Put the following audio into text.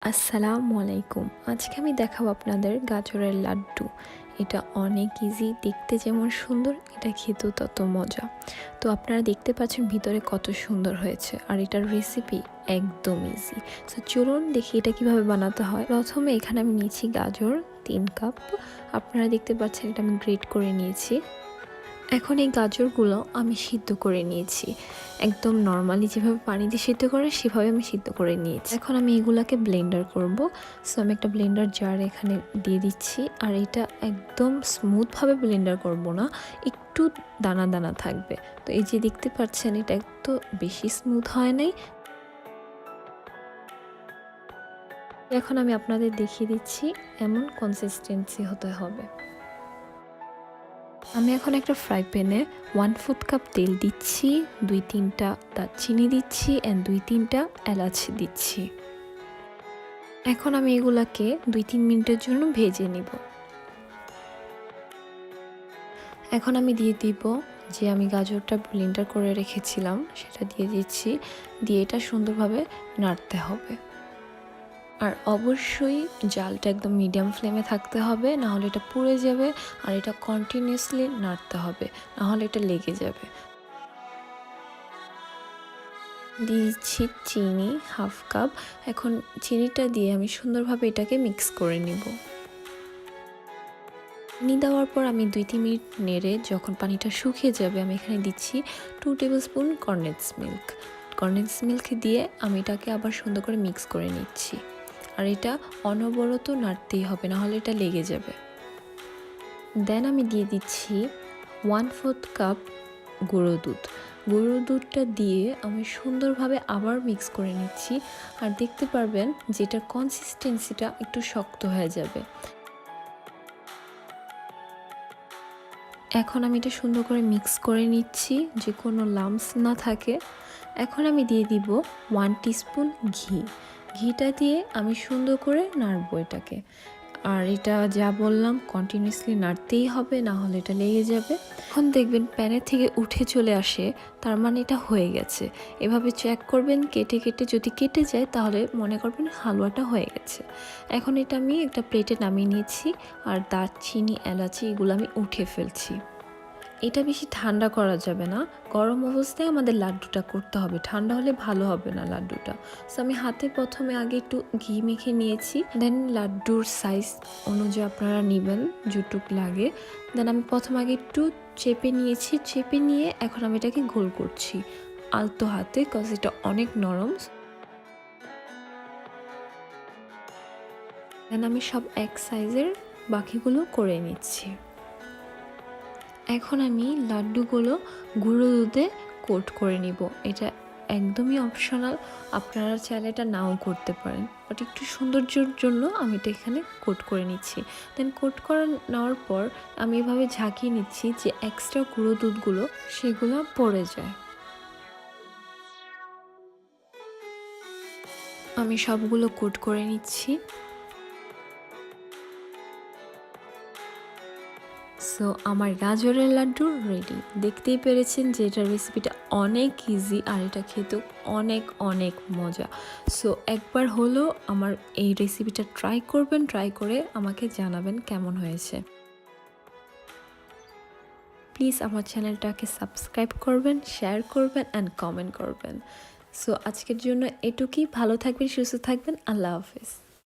আসসালামু আলাইকুম। আজকে আমি দেখাবো আপনাদের গাজরের লাড্ডু। এটা অনেক ইজি, দেখতে যেমন সুন্দর, এটা খেতেও তত মজা। তো আপনারা দেখতে পাচ্ছেন ভিতরে কত সুন্দর হয়েছে, আর এটার রেসিপি একদম ইজি। সো চলুন দেখি এটা কিভাবে বানাতে হয়। প্রথমে এখানে আমি নিয়েছি গাজর 3 কাপ। আপনারা দেখতে পাচ্ছেন এটা আমি গ্রেট করে নিয়েছি। এখন এই গাজরগুলো আমি সিদ্ধ করে নিয়েছি, একদম নর্মালি যেভাবে পানি দিয়ে সিদ্ধ করে সেভাবে আমি সিদ্ধ করে নিয়েছি। এখন আমি এগুলাকে ব্লেন্ডার করব। সো আমি একটা ব্লেন্ডার জার এখানে দিয়ে দিচ্ছি, আর এটা একদম স্মুথভাবে ব্লেন্ডার করব না, একটু দানা দানা থাকবে। তো এই যে দেখতে পাচ্ছেন এটা একটু বেশি স্মুথ হয় নাই। এখন আমি আপনাদের দেখিয়ে দিচ্ছি এমন কনসিস্টেন্সি হতে হবে। আমি এখন একটা ফ্রাই প্যানে 1/4 কাপ তেল দিচ্ছি, 2-3টা দারচিনি দিচ্ছি অ্যান্ড 2-3টা এলাচ দিচ্ছি। এখন আমি এগুলাকে 2-3 মিনিটের জন্য ভেজে নিব। এখন আমি দিয়ে দিব যে আমি গাজরটা ব্লেন্ডার করে রেখেছিলাম সেটা দিয়ে দিচ্ছি, দিয়ে এটা সুন্দরভাবে নাড়তে হবে। আর অবশ্যই জালটা একদম মিডিয়াম ফ্লেমে থাকতে হবে, নাহলে এটা পুড়ে যাবে। আর এটা কন্টিনিউয়াসলি নাড়তে হবে, নাহলে এটা লেগে যাবে। দিয়ে দিচ্ছি চিনি 1/2 কাপ। এখন চিনিটা দিয়ে আমি সুন্দরভাবে এটাকে মিক্স করে নিব। চিনি দেওয়ার পর আমি 2-3 মিনিট নেড়ে যখন পানিটা শুকিয়ে যাবে আমি এখানে দিচ্ছি 2 tablespoon condense milk. Condense milk দিয়ে আমি এটাকে আবার সুন্দর করে মিক্স করে নিচ্ছি। আর এটা অনবরত নাড়তেই হবে, নাহলে এটা লেগে যাবে। দেন আমি দিয়ে দিচ্ছি 1/4 কাপ গুঁড়ো দুধ। গুঁড়ো দুধটা দিয়ে আমি সুন্দরভাবে আবার মিক্স করে নিচ্ছি। আর দেখতে পারবেন যে এটার কনসিস্টেন্সিটা একটু শক্ত হয়ে যাবে। এখন আমি এটা সুন্দর করে মিক্স করে নিচ্ছি, যে কোনো লাম্পস না থাকে। এখন আমি দিয়ে দিব 1 টিস্পুন ঘি। ঘিটা দিয়ে আমি সুন্দর করে নাড়বো এটাকে। আর এটা যা বললাম কন্টিনিউয়াসলি নাড়তেই হবে, না হলে এটা লেগে যাবে। এখন দেখবেন প্যানের থেকে উঠে চলে আসে, তার মানে এটা হয়ে গেছে। এভাবে চেক করবেন কেটে কেটে, যদি কেটে যায় তাহলে মনে করবেন হালুয়াটা হয়ে গেছে। এখন এটা আমি একটা প্লেটে নামিয়ে নিয়েছি, আর দারচিনি এলাচি এগুলো আমি উঠে ফেলছি। এটা বেশি ঠান্ডা করা যাবে না, গরম অবস্থায় আমাদের লাড্ডুটা করতে হবে, ঠান্ডা হলে ভালো হবে না লাড্ডুটা। সো আমি হাতে প্রথমে আগে একটু ঘি মেখে নিয়েছি, দেন লাড্ডুর সাইজ অনুযায়ী আপনারা নেবেন যেটুক লাগে। দেন আমি প্রথম আগে একটু চেপে নিয়েছি, চেপে নিয়ে এখন আমি এটাকে গোল করছি আলতো হাতে, কজ এটা অনেক নরম। দেন আমি সব এক সাইজের বাকিগুলো করে নিচ্ছি। এখন আমি লাড্ডুগুলো গুঁড়ো দুধে কোট করে নিব। এটা একদমই অপশনাল, আপনারা চাইলে এটা নাও করতে পারেন, বাট একটু সৌন্দর্যের জন্য আমি এটা এখানে কোট করে নিচ্ছি। দেন কোট করে নেওয়ার পর আমি এভাবে ঝাঁকিয়ে নিচ্ছি যে এক্সট্রা গুঁড়ো দুধগুলো সেগুলো পড়ে যায়। আমি সবগুলো কোট করে নিচ্ছি। সো আমার গাজরের লাড্ডু রেডি। দেখতেই পেরেছেন যে এটার রেসিপিটা অনেক ইজি, আর এটা খেতেও অনেক অনেক মজা। সো একবার হলো আমার এই রেসিপিটা ট্রাই করবেন, ট্রাই করে আমাকে জানাবেন কেমন হয়েছে। প্লিজ আমার চ্যানেলটাকে সাবস্ক্রাইব করবেন, শেয়ার করবেন অ্যান্ড কমেন্ট করবেন। সো আজকের জন্য এটুকুই। ভালো থাকবেন, সুস্থ থাকবেন। আল্লাহ হাফেজ।